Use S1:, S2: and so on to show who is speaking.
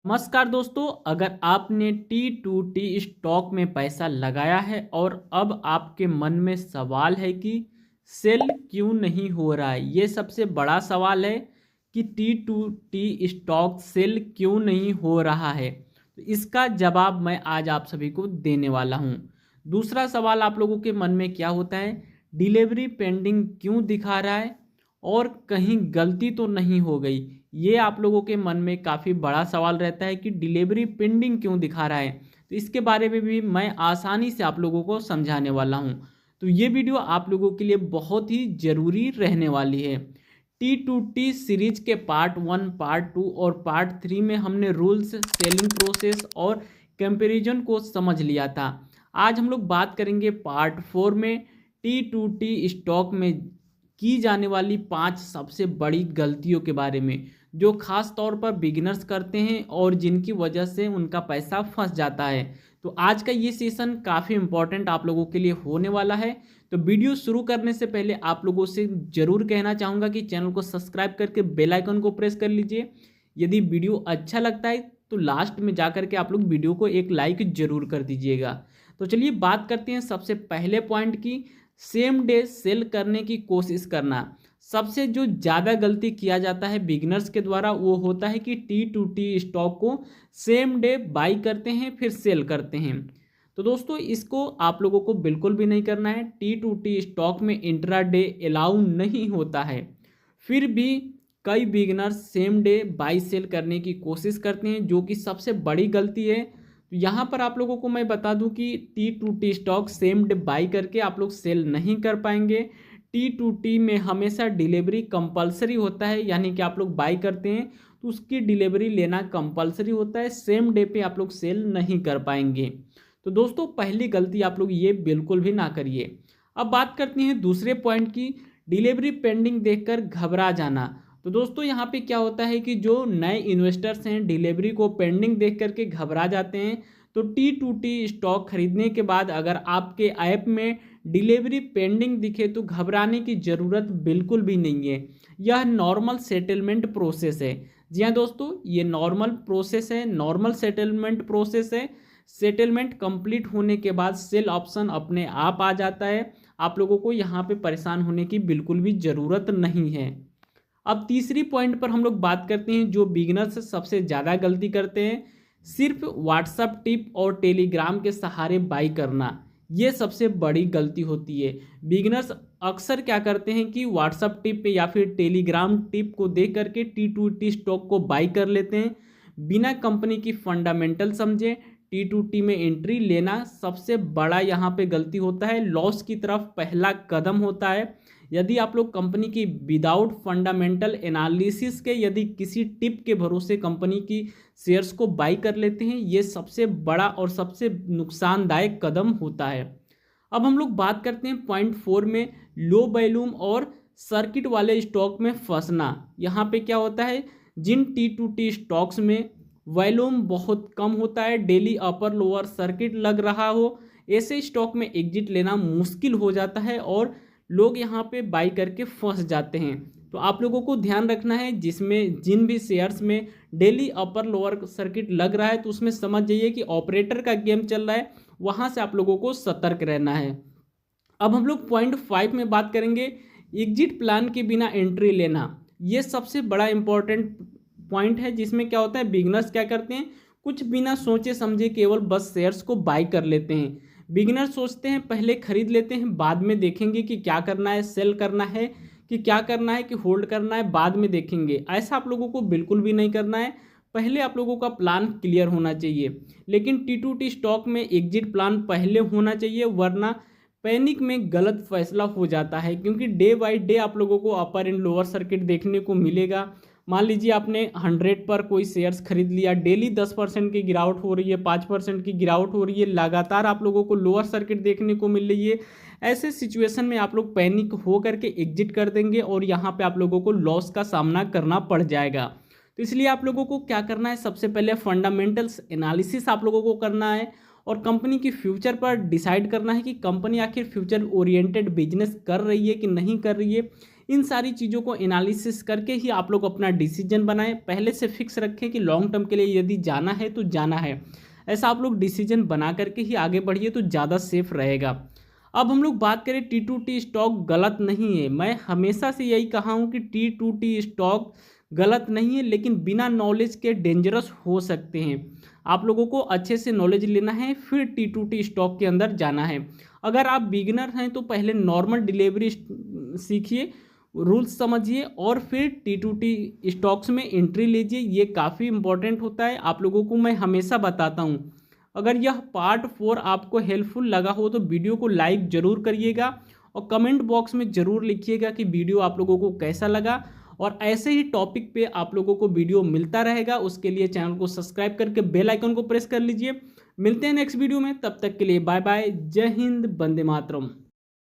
S1: नमस्कार दोस्तों, अगर आपने T2T स्टॉक में पैसा लगाया है और अब आपके मन में सवाल है कि सेल क्यों नहीं हो रहा है। ये सबसे बड़ा सवाल है कि T2T स्टॉक सेल क्यों नहीं हो रहा है। तो इसका जवाब मैं आज आप सभी को देने वाला हूँ। दूसरा सवाल आप लोगों के मन में क्या होता है, डिलीवरी पेंडिंग क्यों दिखा रहा है और कहीं गलती तो नहीं हो गई। ये आप लोगों के मन में काफ़ी बड़ा सवाल रहता है कि डिलीवरी पेंडिंग क्यों दिखा रहा है। तो इसके बारे में भी मैं आसानी से आप लोगों को समझाने वाला हूँ। तो ये वीडियो आप लोगों के लिए बहुत ही ज़रूरी रहने वाली है। T2T सीरीज के पार्ट 1, पार्ट 2 और पार्ट 3 में हमने रूल्स, सेलिंग प्रोसेस और कंपैरिजन को समझ लिया था। आज हम लोग बात करेंगे पार्ट 4 में T2T स्टॉक में की जाने वाली 5 सबसे बड़ी गलतियों के बारे में, जो खास तौर पर बिगिनर्स करते हैं और जिनकी वजह से उनका पैसा फंस जाता है। तो आज का ये सेशन काफ़ी इंपॉर्टेंट आप लोगों के लिए होने वाला है। तो वीडियो शुरू करने से पहले आप लोगों से ज़रूर कहना चाहूँगा कि चैनल को सब्सक्राइब करके बेल आइकन को प्रेस कर लीजिए। यदि वीडियो अच्छा लगता है तो लास्ट में जा करके आप लोग वीडियो को एक लाइक ज़रूर कर दीजिएगा। तो चलिए बात करते हैं सबसे पहले पॉइंट की, सेम डे सेल करने की कोशिश करना। सबसे जो ज़्यादा गलती किया जाता है बिगिनर्स के द्वारा वो होता है कि T2T स्टॉक को सेम डे बाई करते हैं फिर सेल करते हैं। तो दोस्तों इसको आप लोगों को बिल्कुल भी नहीं करना है। T2T स्टॉक में इंट्रा डे अलाउ नहीं होता है। फिर भी कई beginners same day buy sell करने की कोशिश करते हैं, जो कि सबसे बड़ी गलती है। तो यहाँ पर आप लोगों को मैं बता दूं कि T2T stock same day by करके आप लोग सेल नहीं कर पाएंगे। T2T में हमेशा डिलीवरी कंपलसरी होता है, यानी कि आप लोग बाई करते हैं तो उसकी डिलीवरी लेना कंपलसरी होता है। सेम डे पे आप लोग सेल नहीं कर पाएंगे। तो दोस्तों पहली गलती आप लोग ये बिल्कुल भी ना करिए। अब बात करते हैं दूसरे पॉइंट की, डिलीवरी पेंडिंग देखकर घबरा जाना। तो दोस्तों यहाँ पे क्या होता है कि जो नए इन्वेस्टर्स हैं डिलीवरी को पेंडिंग देख करके घबरा जाते हैं। तो T2T स्टॉक खरीदने के बाद अगर आपके ऐप में डिलीवरी पेंडिंग दिखे तो घबराने की ज़रूरत बिल्कुल भी नहीं है। यह नॉर्मल सेटलमेंट प्रोसेस है। जी हाँ दोस्तों, ये नॉर्मल प्रोसेस है, नॉर्मल सेटलमेंट प्रोसेस है। सेटलमेंट कंप्लीट होने के बाद सेल ऑप्शन अपने आप आ जाता है। आप लोगों को यहाँ पे परेशान होने की बिल्कुल भी ज़रूरत नहीं है। अब तीसरी पॉइंट पर हम लोग बात करते हैं, जो बिगिनर्स सबसे ज़्यादा गलती करते हैं, सिर्फ व्हाट्सएप टिप और टेलीग्राम के सहारे बाई करना। ये सबसे बड़ी गलती होती है। बिगिनर्स अक्सर क्या करते हैं कि व्हाट्सएप टिप या फिर टेलीग्राम टिप को देख करके T2T स्टॉक को बाई कर लेते हैं बिना कंपनी की फंडामेंटल समझे। T2T में एंट्री लेना सबसे बड़ा यहाँ पे गलती होता है, लॉस की तरफ पहला कदम होता है। यदि आप लोग कंपनी की विदाउट फंडामेंटल एनालिसिस के यदि किसी टिप के भरोसे कंपनी की शेयर्स को बाई कर लेते हैं, ये सबसे बड़ा और सबसे नुकसानदायक कदम होता है। अब हम लोग बात करते हैं पॉइंट 4 में, लो वॉल्यूम और सर्किट वाले स्टॉक में फंसना। यहाँ पे क्या होता है, जिन T2T स्टॉक्स में वॉल्यूम बहुत कम होता है, डेली अपर लोअर सर्किट लग रहा हो, ऐसे स्टॉक में एग्जिट लेना मुश्किल हो जाता है और लोग यहाँ पे बाई करके फंस जाते हैं। तो आप लोगों को ध्यान रखना है, जिसमें जिन भी शेयर्स में डेली अपर लोअर सर्किट लग रहा है तो उसमें समझ जाइए कि ऑपरेटर का गेम चल रहा है, वहाँ से आप लोगों को सतर्क रहना है। अब हम लोग पॉइंट 5 में बात करेंगे, एग्जिट प्लान के बिना एंट्री लेना। ये सबसे बड़ा इंपॉर्टेंट पॉइंट है, जिसमें क्या होता है बिगिनर्स क्या करते हैं, कुछ बिना सोचे समझे केवल बस शेयर्स को बाई कर लेते हैं। बिगिनर्स सोचते हैं पहले खरीद लेते हैं, बाद में देखेंगे कि क्या करना है, सेल करना है कि क्या करना है, कि होल्ड करना है, बाद में देखेंगे। ऐसा आप लोगों को बिल्कुल भी नहीं करना है। पहले आप लोगों का प्लान क्लियर होना चाहिए। लेकिन T2T स्टॉक में एग्जिट प्लान पहले होना चाहिए, वरना पैनिक में गलत फैसला हो जाता है। क्योंकि डे बाई डे आप लोगों को अपर एंड लोअर सर्किट देखने को मिलेगा। मान लीजिए आपने 100 पर कोई शेयर्स खरीद लिया, डेली 10% की गिरावट हो रही है, 5% की गिरावट हो रही है, लगातार आप लोगों को लोअर सर्किट देखने को मिल रही है। ऐसे सिचुएशन में आप लोग पैनिक हो करके एग्जिट कर देंगे और यहाँ पे आप लोगों को लॉस का सामना करना पड़ जाएगा। तो इसलिए आप लोगों को क्या करना है, सबसे पहले फंडामेंटल्स एनालिसिस आप लोगों को करना है और कंपनी की फ्यूचर पर डिसाइड करना है कि कंपनी आखिर फ्यूचर ओरिएंटेड बिजनेस कर रही है कि नहीं कर रही है। इन सारी चीज़ों को एनालिसिस करके ही आप लोग अपना डिसीजन बनाएं। पहले से फिक्स रखें कि लॉन्ग टर्म के लिए यदि जाना है तो जाना है, ऐसा आप लोग डिसीजन बना करके ही आगे बढ़िए तो ज़्यादा सेफ रहेगा। अब हम लोग बात करें T2T स्टॉक गलत नहीं है। मैं हमेशा से यही कहा हूँ कि T2T स्टॉक गलत नहीं है, लेकिन बिना नॉलेज के डेंजरस हो सकते हैं। आप लोगों को अच्छे से नॉलेज लेना है, फिर T2T स्टॉक के अंदर जाना है। अगर आप बिगिनर हैं तो पहले नॉर्मल डिलीवरी सीखिए, रूल्स समझिए और फिर T2T स्टॉक्स में एंट्री लीजिए। ये काफ़ी इंपॉर्टेंट होता है, आप लोगों को मैं हमेशा बताता हूँ। अगर यह पार्ट 4 आपको हेल्पफुल लगा हो तो वीडियो को लाइक ज़रूर करिएगा और कमेंट बॉक्स में ज़रूर लिखिएगा कि वीडियो आप लोगों को कैसा लगा। और ऐसे ही टॉपिक पे आप लोगों को वीडियो मिलता रहेगा, उसके लिए चैनल को सब्सक्राइब करके बेल आइकन को प्रेस कर लीजिए। मिलते हैं नेक्स्ट वीडियो में, तब तक के लिए बाय बाय। जय हिंद, वंदे मातरम।